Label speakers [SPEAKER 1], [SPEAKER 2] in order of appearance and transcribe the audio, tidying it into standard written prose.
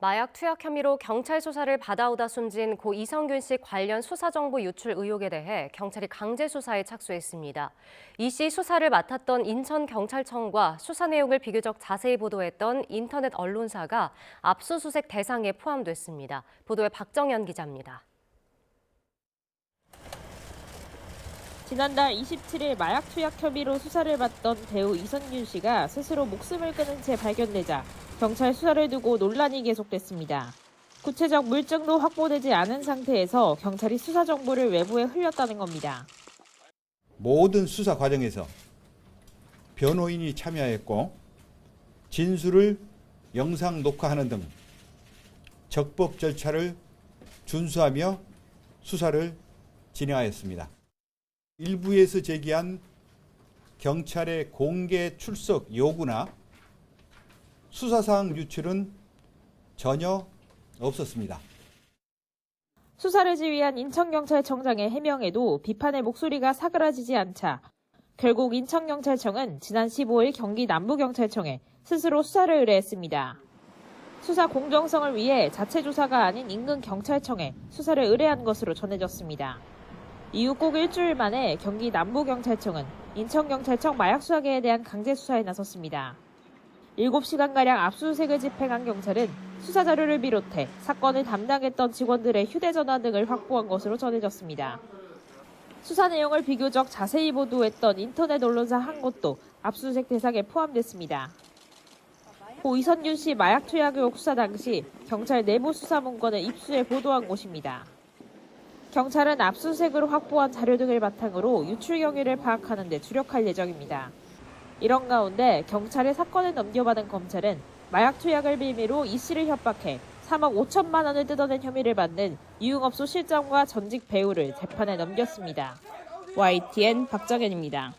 [SPEAKER 1] 마약 투약 혐의로 경찰 수사를 받아오다 숨진 고 이성균 씨 관련 수사정보 유출 의혹에 대해 경찰이 강제 수사에 착수했습니다. 이 씨 수사를 맡았던 인천경찰청과 수사 내용을 비교적 자세히 보도했던 인터넷 언론사가 압수수색 대상에 포함됐습니다. 보도에 박정현 기자입니다.
[SPEAKER 2] 지난달 27일 마약 투약 혐의로 수사를 받던 배우 이성균 씨가 스스로 목숨을 끊은 채 발견되자 경찰 수사를 두고 논란이 계속됐습니다. 구체적 물증도 확보되지 않은 상태에서 경찰이 수사 정보를 외부에 흘렸다는 겁니다.
[SPEAKER 3] 모든 수사 과정에서 변호인이 참여했고 진술을 영상 녹화하는 등 적법 절차를 준수하며 수사를 진행하였습니다. 일부에서 제기한 경찰의 공개 출석 요구나 수사사항 유출은 전혀 없었습니다.
[SPEAKER 2] 수사를 지휘한 인천경찰청장의 해명에도 비판의 목소리가 사그라지지 않자 결국 인천경찰청은 지난 15일 경기 남부경찰청에 스스로 수사를 의뢰했습니다. 수사 공정성을 위해 자체 조사가 아닌 인근 경찰청에 수사를 의뢰한 것으로 전해졌습니다. 이후 꼭 일주일 만에 경기 남부경찰청은 인천경찰청 마약 수사계에 대한 강제 수사에 나섰습니다. 7시간가량 압수수색을 집행한 경찰은 수사 자료를 비롯해 사건을 담당했던 직원들의 휴대전화 등을 확보한 것으로 전해졌습니다. 수사 내용을 비교적 자세히 보도했던 인터넷 언론사 한 곳도 압수수색 대상에 포함됐습니다. 고 이성균 씨 마약 투약 의혹 수사 당시 경찰 내부 수사 문건을 입수해 보도한 곳입니다. 경찰은 압수수색으로 확보한 자료 등을 바탕으로 유출 경위를 파악하는 데 주력할 예정입니다. 이런 가운데 경찰의 사건을 넘겨받은 검찰은 마약 투약을 빌미로 이 씨를 협박해 3억 5천만 원을 뜯어낸 혐의를 받는 유흥업소 실장과 전직 배우를 재판에 넘겼습니다. YTN 박정현입니다.